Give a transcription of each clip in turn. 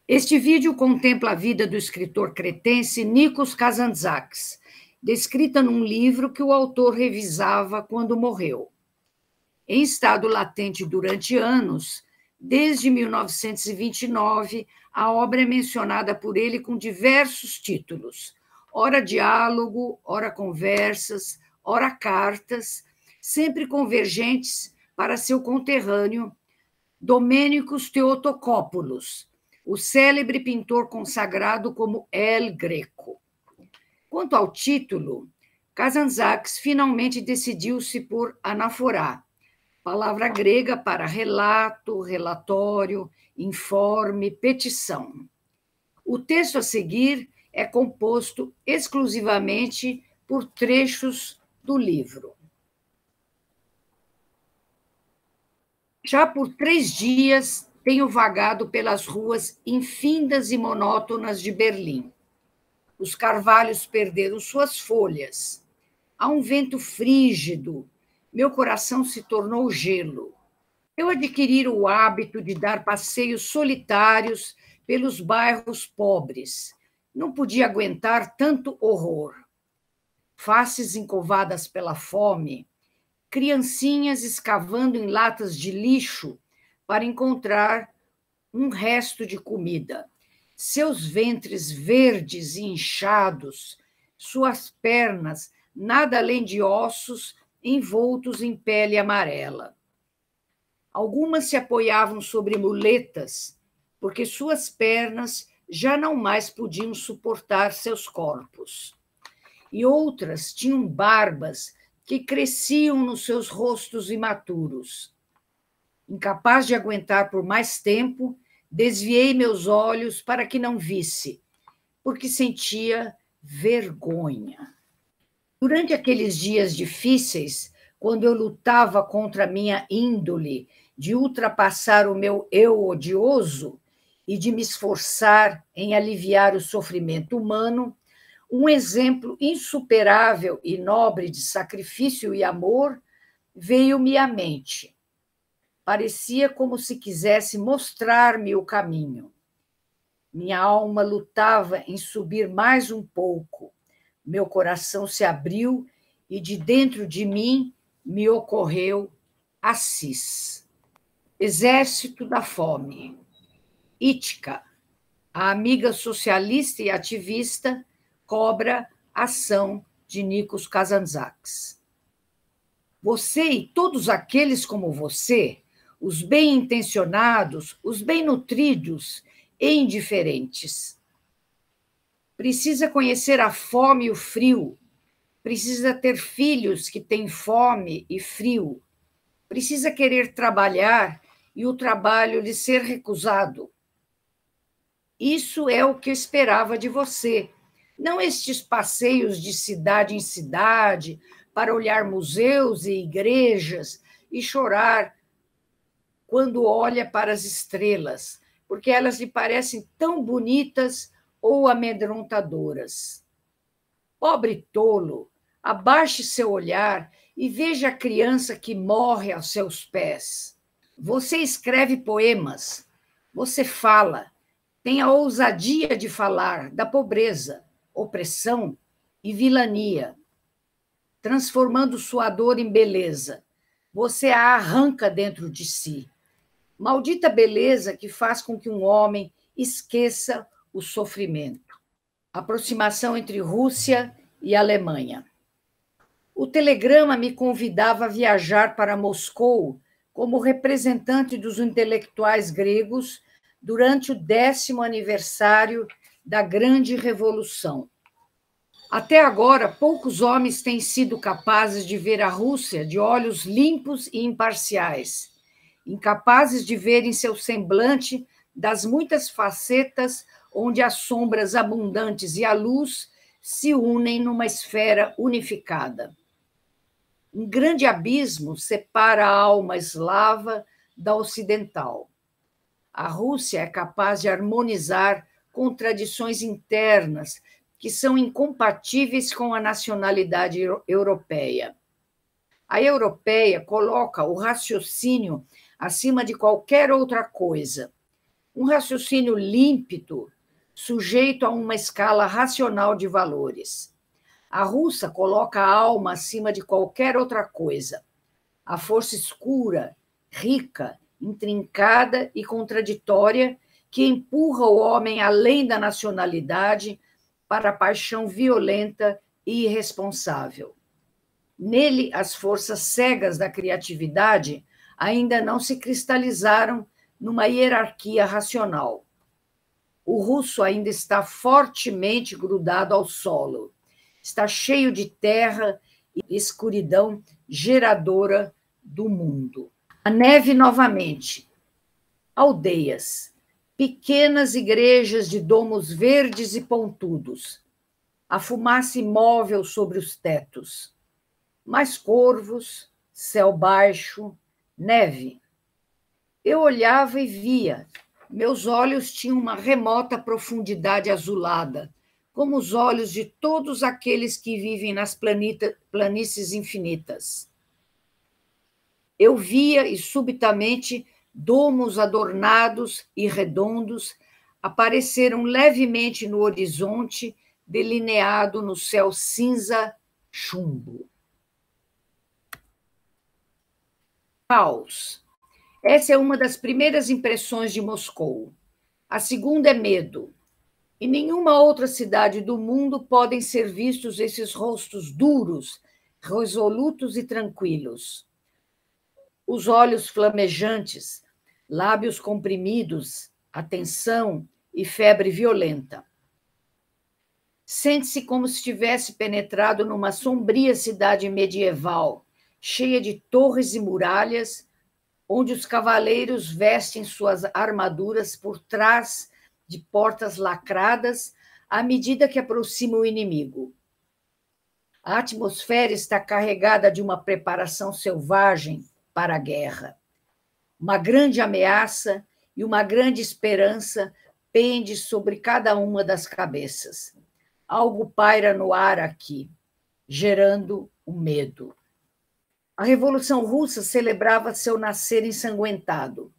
Este vídeo contempla a vida do escritor cretense Nikos Kazantzakis, descrita num livro que o autor revisava quando morreu. Em estado latente durante anos, desde 1929, a obra é mencionada por ele com diversos títulos, ora diálogo, ora conversas, ora cartas, sempre convergentes para seu conterrâneo, Domênicos Theotokopoulos, o célebre pintor consagrado como El Greco. Quanto ao título, Kazantzakis finalmente decidiu-se por anaforá, palavra grega para relato, relatório, informe, petição. O texto a seguir é composto exclusivamente por trechos do livro. Já por 3 dias tenho vagado pelas ruas infindas e monótonas de Berlim. Os carvalhos perderam suas folhas. Há um vento frígido. Meu coração se tornou gelo. Eu adquiri o hábito de dar passeios solitários pelos bairros pobres. Não podia aguentar tanto horror. Faces encovadas pela fome, criancinhas escavando em latas de lixo para encontrar um resto de comida. Seus ventres verdes e inchados, suas pernas nada além de ossos envoltos em pele amarela. Algumas se apoiavam sobre muletas, porque suas pernas já não mais podiam suportar seus corpos. E outras tinham barbas que cresciam nos seus rostos imaturos. Incapaz de aguentar por mais tempo, desviei meus olhos para que não visse, porque sentia vergonha. Durante aqueles dias difíceis, quando eu lutava contra a minha índole de ultrapassar o meu eu odioso e de me esforçar em aliviar o sofrimento humano, um exemplo insuperável e nobre de sacrifício e amor veio-me à mente. Parecia como se quisesse mostrar-me o caminho. Minha alma lutava em subir mais um pouco. Meu coração se abriu e de dentro de mim me ocorreu Assis. Exército da Fome. Ítica, a amiga socialista e ativista, cobra ação de Nikos Kazantzakis. Você e todos aqueles como você, os bem-intencionados, os bem-nutridos e indiferentes. Precisa conhecer a fome e o frio, precisa ter filhos que têm fome e frio, precisa querer trabalhar e o trabalho lhe ser recusado. Isso é o que eu esperava de você, não estes passeios de cidade em cidade para olhar museus e igrejas e chorar quando olha para as estrelas, porque elas lhe parecem tão bonitas ou amedrontadoras. Pobre tolo, abaixe seu olhar e veja a criança que morre aos seus pés. Você escreve poemas, você fala, tem a ousadia de falar da pobreza, opressão e vilania, transformando sua dor em beleza. Você a arranca dentro de si. Maldita beleza que faz com que um homem esqueça o sofrimento. Aproximação entre Rússia e Alemanha. O telegrama me convidava a viajar para Moscou como representante dos intelectuais gregos durante o 10º aniversário da Grande Revolução. Até agora, poucos homens têm sido capazes de ver a Rússia de olhos limpos e imparciais, incapazes de ver em seu semblante das muitas facetas onde as sombras abundantes e a luz se unem numa esfera unificada. Um grande abismo separa a alma eslava da ocidental. A Rússia é capaz de harmonizar contradições internas que são incompatíveis com a nacionalidade europeia. A europeia coloca o raciocínio acima de qualquer outra coisa. um raciocínio límpido, sujeito a uma escala racional de valores. A russa coloca a alma acima de qualquer outra coisa. A força escura, rica, intrincada e contraditória que empurra o homem além da nacionalidade para a paixão violenta e irresponsável. Nele, as forças cegas da criatividade ainda não se cristalizaram numa hierarquia racional. O russo ainda está fortemente grudado ao solo, está cheio de terra e escuridão geradora do mundo. A neve novamente. Aldeias, pequenas igrejas de domos verdes e pontudos, a fumaça imóvel sobre os tetos, mais corvos, céu baixo, neve. Eu olhava e via. Meus olhos tinham uma remota profundidade azulada, como os olhos de todos aqueles que vivem nas planícies infinitas. Eu via e, subitamente, domos adornados e redondos apareceram levemente no horizonte, delineado no céu cinza chumbo. Caos. Essa é uma das primeiras impressões de Moscou. A segunda é medo. Em nenhuma outra cidade do mundo podem ser vistos esses rostos duros, resolutos e tranquilos. Os olhos flamejantes, lábios comprimidos, a tensão e febre violenta. Sente-se como se tivesse penetrado numa sombria cidade medieval, cheia de torres e muralhas, onde os cavaleiros vestem suas armaduras por trás de portas lacradas à medida que aproxima o inimigo. A atmosfera está carregada de uma preparação selvagem para a guerra. Uma grande ameaça e uma grande esperança pende sobre cada uma das cabeças. Algo paira no ar aqui, gerando o medo. A Revolução Russa celebrava seu nascer ensanguentado.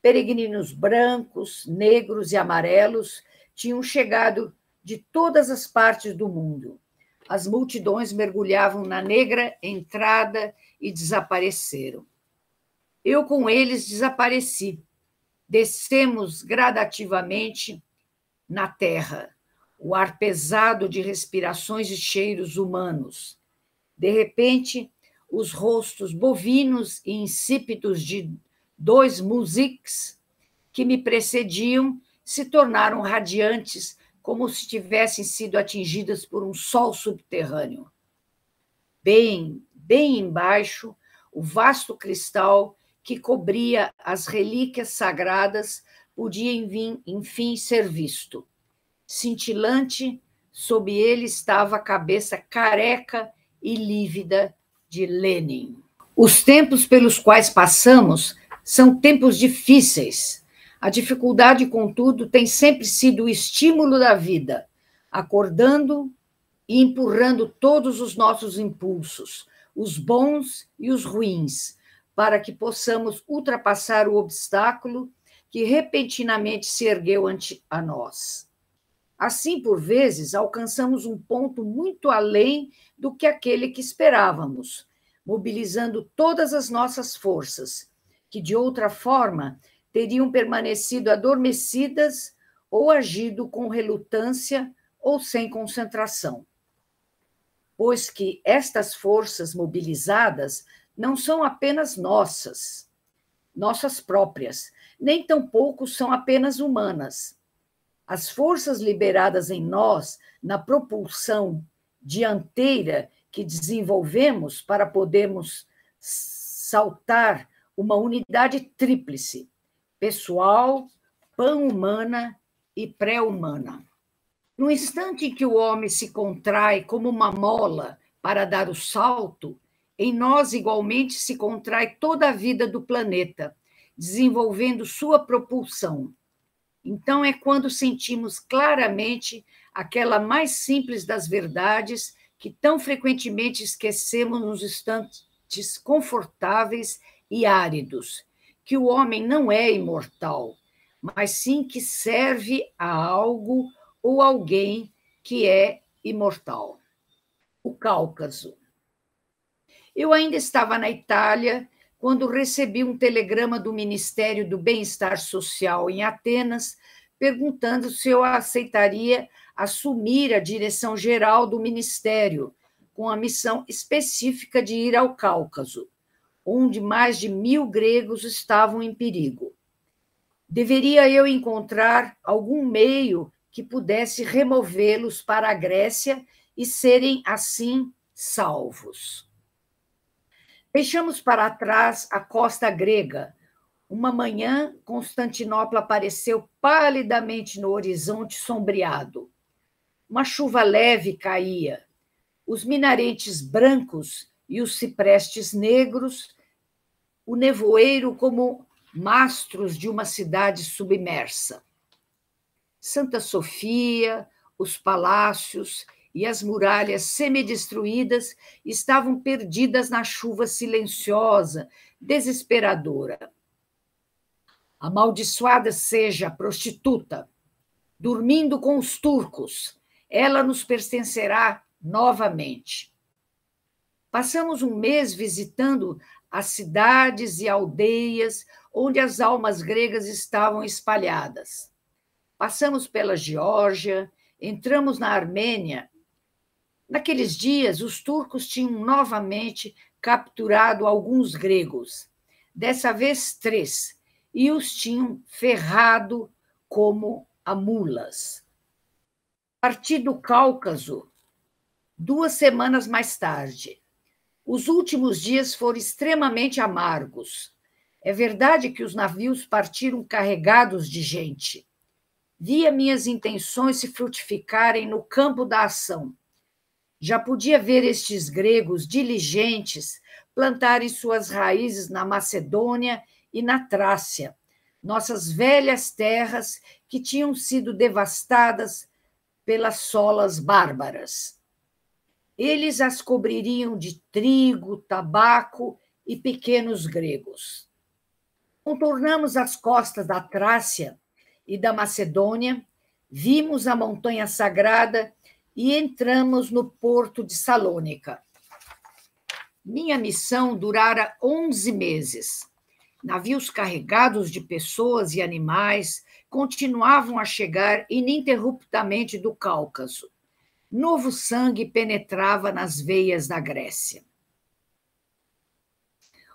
Peregrinos brancos, negros e amarelos tinham chegado de todas as partes do mundo. As multidões mergulhavam na negra entrada e desapareceram. Eu com eles desapareci. Descemos gradativamente na terra, o ar pesado de respirações e cheiros humanos. De repente, os rostos bovinos e insípidos de 2 músicos que me precediam se tornaram radiantes, como se tivessem sido atingidas por um sol subterrâneo. Bem embaixo, o vasto cristal que cobria as relíquias sagradas podia, enfim, ser visto. Cintilante, sob ele estava a cabeça careca e lívida de Lenin. Os tempos pelos quais passamos são tempos difíceis. A dificuldade, contudo, tem sempre sido o estímulo da vida, acordando e empurrando todos os nossos impulsos, os bons e os ruins, para que possamos ultrapassar o obstáculo que repentinamente se ergueu ante a nós. Assim, por vezes, alcançamos um ponto muito além do que aquele que esperávamos, mobilizando todas as nossas forças, que de outra forma teriam permanecido adormecidas ou agido com relutância ou sem concentração. Pois que estas forças mobilizadas não são apenas nossas próprias, nem tampouco são apenas humanas. As forças liberadas em nós na propulsão dianteira que desenvolvemos para podermos saltar uma unidade tríplice, pessoal, pan-humana e pré-humana. No instante em que o homem se contrai como uma mola para dar o salto, em nós igualmente se contrai toda a vida do planeta, desenvolvendo sua propulsão. Então é quando sentimos claramente aquela mais simples das verdades que tão frequentemente esquecemos nos instantes confortáveis e áridos, que o homem não é imortal, mas sim que serve a algo ou alguém que é imortal. O Cáucaso. Eu ainda estava na Itália quando recebi um telegrama do Ministério do Bem-Estar Social em Atenas, perguntando se eu aceitaria assumir a direção geral do Ministério, com a missão específica de ir ao Cáucaso, onde mais de 1.000 gregos estavam em perigo. Deveria eu encontrar algum meio que pudesse removê-los para a Grécia e serem, assim, salvos. Deixamos para trás a costa grega. Uma manhã, Constantinopla apareceu palidamente no horizonte sombreado. Uma chuva leve caía. Os minaretes brancos e os ciprestes negros, o nevoeiro como mastros de uma cidade submersa. Santa Sofia, os palácios e as muralhas semidestruídas estavam perdidas na chuva silenciosa, desesperadora. Amaldiçoada seja a prostituta, dormindo com os turcos, ela nos pertencerá novamente. Passamos um mês visitando as cidades e aldeias onde as almas gregas estavam espalhadas. Passamos pela Geórgia, entramos na Armênia. Naqueles dias, os turcos tinham novamente capturado alguns gregos, dessa vez 3, e os tinham ferrado como a mulas. Parti do Cáucaso 2 semanas mais tarde. Os últimos dias foram extremamente amargos. É verdade que os navios partiram carregados de gente. Via minhas intenções se frutificarem no campo da ação. Já podia ver estes gregos diligentes plantarem suas raízes na Macedônia e na Trácia, nossas velhas terras que tinham sido devastadas pelas solas bárbaras. Eles as cobririam de trigo, tabaco e pequenos gregos. Contornamos as costas da Trácia e da Macedônia, vimos a montanha sagrada e entramos no porto de Salônica. Minha missão durara 11 meses. Navios carregados de pessoas e animais continuavam a chegar ininterruptamente do Cáucaso. Novo sangue penetrava nas veias da Grécia.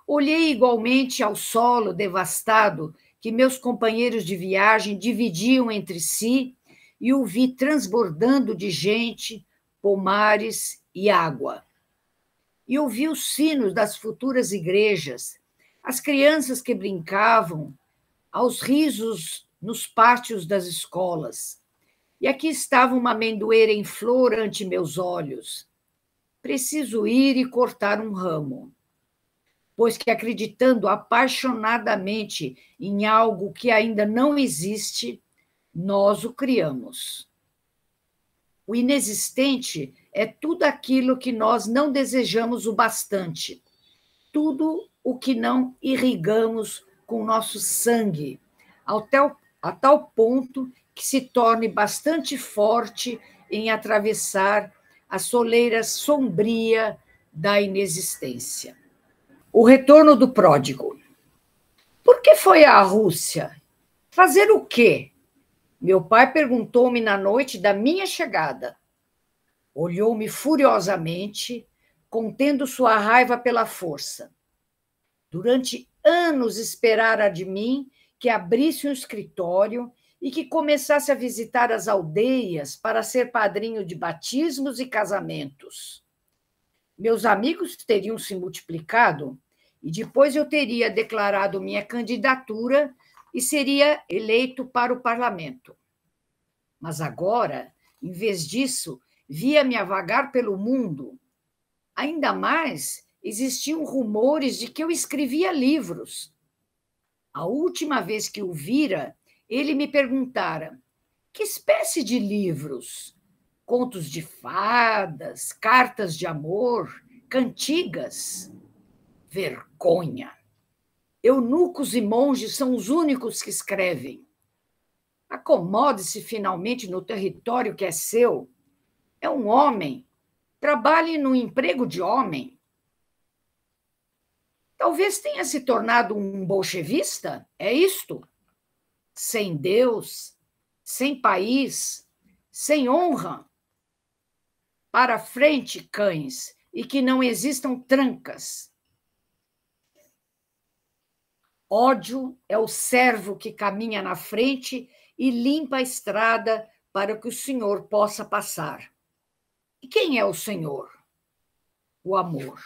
Olhei igualmente ao solo devastado que meus companheiros de viagem dividiam entre si e o vi transbordando de gente, pomares e água. E ouvi os sinos das futuras igrejas, as crianças que brincavam, aos risos nos pátios das escolas. E aqui estava uma amendoeira em flor ante meus olhos. Preciso ir e cortar um ramo, pois que acreditando apaixonadamente em algo que ainda não existe, nós o criamos. O inexistente é tudo aquilo que nós não desejamos o bastante, tudo o que não irrigamos com nosso sangue, a tal ponto que se torne bastante forte em atravessar a soleira sombria da inexistência. O retorno do pródigo. Por que foi à Rússia? Fazer o quê? Meu pai perguntou-me na noite da minha chegada. Olhou-me furiosamente, contendo sua raiva pela força. Durante anos esperara de mim que abrisse um escritório e que começasse a visitar as aldeias para ser padrinho de batismos e casamentos. Meus amigos teriam se multiplicado e depois eu teria declarado minha candidatura e seria eleito para o parlamento. Mas agora, em vez disso, via-me a vagar pelo mundo. Ainda mais, existiam rumores de que eu escrevia livros. A última vez que o vira, ele me perguntara: que espécie de livros? Contos de fadas, cartas de amor, cantigas? Vergonha! Eunucos e monges são os únicos que escrevem. Acomode-se finalmente no território que é seu. É um homem. Trabalhe no emprego de homem. Talvez tenha se tornado um bolchevista, é isto? Sem Deus, sem país, sem honra. Para frente, cães, e que não existam trancas. Ódio é o servo que caminha na frente e limpa a estrada para que o Senhor possa passar. E quem é o Senhor? O amor.